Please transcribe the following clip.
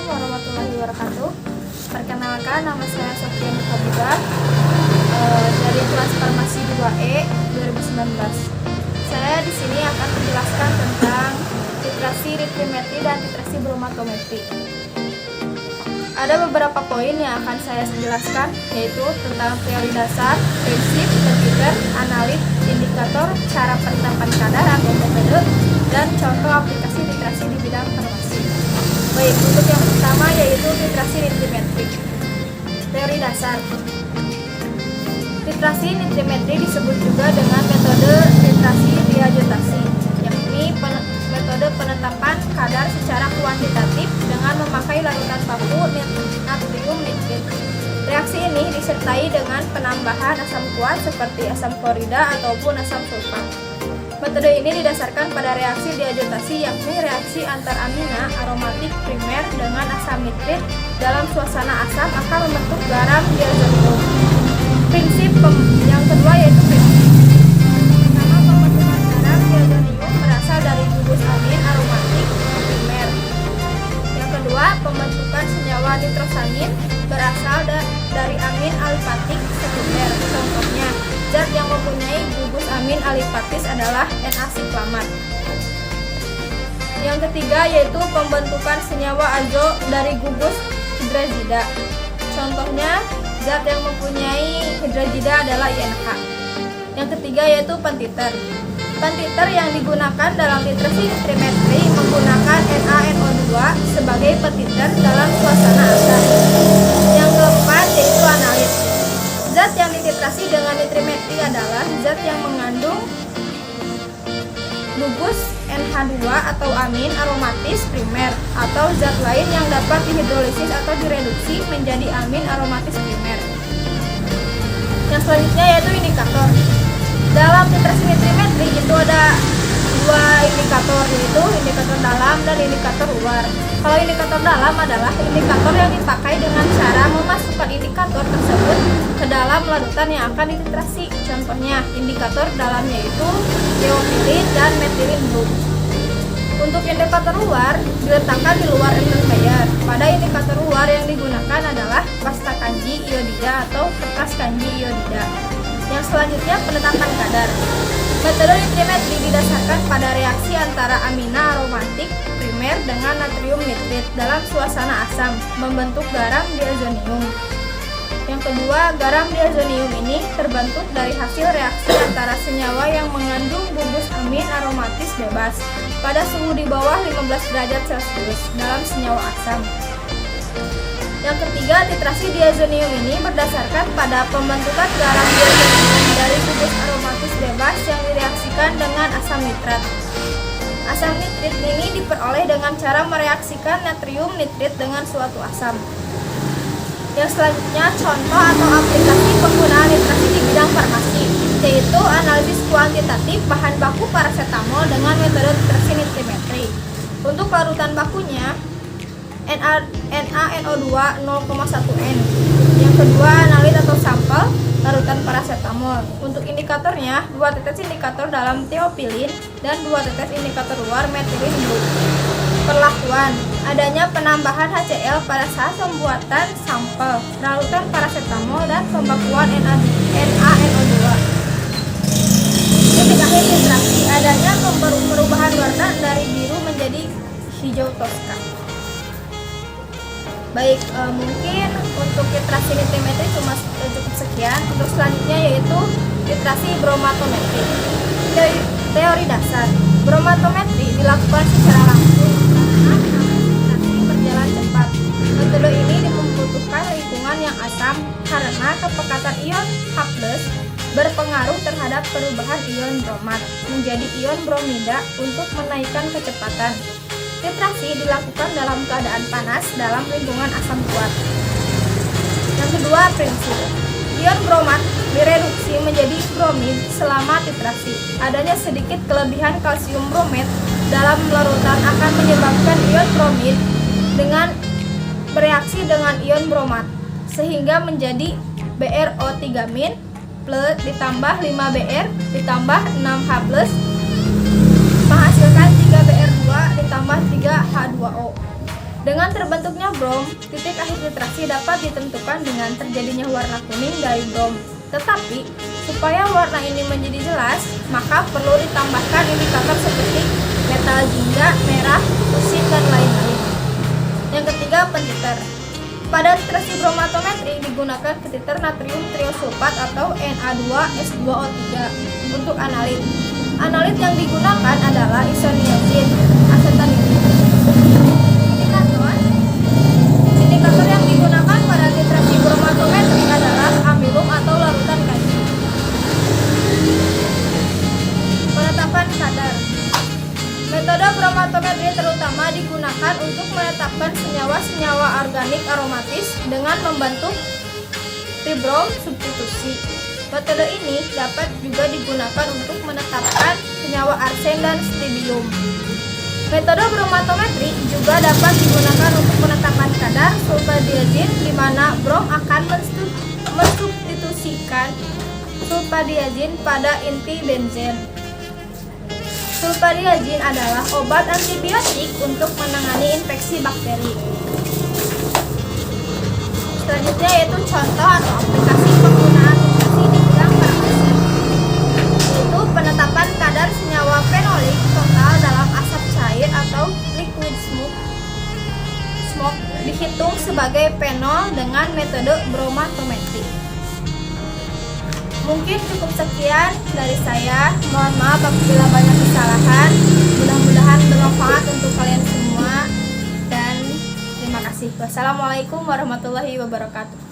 Assalamualaikum warahmatullahi wabarakatuh. Perkenalkan, nama saya Sofian Habibah dari kelas Farmasi 2E 2019. Saya di sini akan menjelaskan tentang titrasi ritmimetri dan titrasi bromatometri. Ada beberapa poin yang akan saya jelaskan, yaitu tentang teori dasar, prinsip, titer, analit, indikator, cara penetapan kadar atau metode, dan contoh aplikasi titrasi di bidang farmasi. Baik, untuk yang pertama yaitu titrasi nitrimetri. Teori dasar. Titrasi nitrimetri disebut juga dengan metode titrasi diazotasi, yakni metode penetapan kadar secara kuantitatif dengan memakai larutan baku natrium nitrit. Reaksi ini disertai dengan penambahan asam kuat seperti asam klorida ataupun asam sulfat. Metode ini didasarkan pada reaksi diazotasi, yakni reaksi antar amina aromatik primer dengan asam nitrit dalam suasana asam akan membentuk garam diazonium. Prinsip yang kedua yaitu prinsip. Pertama, pembentukan garam diazonium berasal dari gugus amin aromatik primer. Yang kedua, pembentukan senyawa nitrosamin berasal dari amin alifatik sekunder. Contohnya, zat yang mempunyai gugus amin alifatis adalah Na-siklamat. Yang ketiga yaitu pembentukan senyawa azo dari gugus hidrazida. Contohnya, zat yang mempunyai hidrazida adalah INH. Yang ketiga yaitu pentiter. Pentiter yang digunakan dalam titrasi nitrimetri menggunakan NaNO2 sebagai pentiter dalam suasana asam. Yang keempat yaitu analit. Zat yang dititrasi dengan nitrimetri adalah zat yang mengandung gugus NH2 atau amin aromatis primer atau zat lain yang dapat dihidrolisis atau direduksi menjadi amin aromatis primer. Yang selanjutnya yaitu indikator. Dalam titrasi nitrimetri itu ada dua indikator, yaitu indikator dalam dan indikator luar. Kalau indikator dalam adalah indikator yang dipakai dengan cara memasukkan indikator tersebut ke dalam larutan yang akan dititrasi. Contohnya, indikator dalamnya itu teofilin dan metilin blue. Untuk indikator luar diletakkan di luar Ellen Bayer. Pada indikator luar yang digunakan adalah pasta kanji iodida atau kertas kanji iodida. Yang selanjutnya penetapan kadar. Metode nitrimetri didasarkan pada reaksi antara amina aromatik primer dengan natrium nitrit dalam suasana asam membentuk garam diazonium. Yang kedua, garam diazonium ini terbentuk dari hasil reaksi antara senyawa yang mengandung gugus amin aromatis bebas pada suhu di bawah 15 derajat Celcius dalam senyawa asam. Yang ketiga, titrasi diazonium ini berdasarkan pada pembentukan garam diazonium dari gugus aromatis bebas yang direaksikan dengan asam nitrat. Asam nitrit ini diperoleh dengan cara mereaksikan natrium nitrit dengan suatu asam. Yang selanjutnya, contoh atau aplikasi penggunaan nitrasi di bidang farmasi, yaitu analisis kuantitatif bahan baku paracetamol dengan metode titrasi nitrimetri. Untuk larutan bakunya, NaNO2 0,1N. Yang kedua, analit atau sampel larutan paracetamol. Untuk indikatornya, 2 tetes indikator dalam teofilin dan 2 tetes indikator luar metilin blue. Perlakuan: adanya penambahan HCl pada saat pembuatan sampel larutan paracetamol dan pembakuan NaNO2. Titik akhir titrasi: adanya perubahan warna dari biru menjadi hijau toska. Baik, mungkin untuk titrasi nitrimetri cuma cukup sekian. Untuk selanjutnya yaitu titrasi bromatometri. Teori dasar. Bromatometri dilakukan secara langsung karena titrasi berjalan cepat. Metode ini membutuhkan lingkungan yang asam karena kepekatan ion H+ berpengaruh terhadap perubahan ion bromat menjadi ion bromida untuk menaikkan kecepatan. Titrasi dilakukan dalam keadaan panas dalam lingkungan asam kuat. Yang kedua, prinsip. Ion bromat direduksi menjadi bromid selama titrasi. Adanya sedikit kelebihan kalsium bromat dalam larutan akan menyebabkan ion bromid dengan bereaksi dengan ion bromat sehingga menjadi BrO3- plus ditambah 5Br ditambah 6H+ menghasilkan 3Br2 ditambah 3H2O. Dengan terbentuknya brom, titik akhir titrasi dapat ditentukan dengan terjadinya warna kuning dari brom. Tetapi, supaya warna ini menjadi jelas, maka perlu ditambahkan indikator seperti metal jingga, merah, fusin, dan lain-lain. Yang ketiga, pentiter. Pada titrasi bromatometri digunakan ketiter natrium triosulfat atau Na2S2O3 untuk analit. Analit yang digunakan adalah isoniazid, asetanidin. Indikator yang digunakan pada titrasi bromatometri adalah amilum atau larutan kayu. Penetapan kadar. Metode bromatometri terutama digunakan untuk menetapkan senyawa-senyawa organik aromatis dengan membentuk tribrom substitusi. Metode ini dapat juga digunakan untuk menetapkan senyawa arsen dan strontium. Metode bromatometri juga dapat digunakan untuk penetapan kadar sulfadiazin di mana brom akan mensubstitusikan sulfadiazin pada inti benzen. Sulfadiazin adalah obat antibiotik untuk menangani infeksi bakteri. Selanjutnya yaitu contoh atau aplikasi penggunaan titrasi di bidang farmasi, yaitu penetapan kadar senyawa fenolik total dalam asap cair atau liquid smoke dihitung sebagai fenol dengan metode bromatometri. Mungkin cukup sekian dari saya. Mohon maaf apabila banyak kesalahan. Mudah-mudahan bermanfaat untuk kalian semua. Dan terima kasih. Wassalamualaikum warahmatullahi wabarakatuh.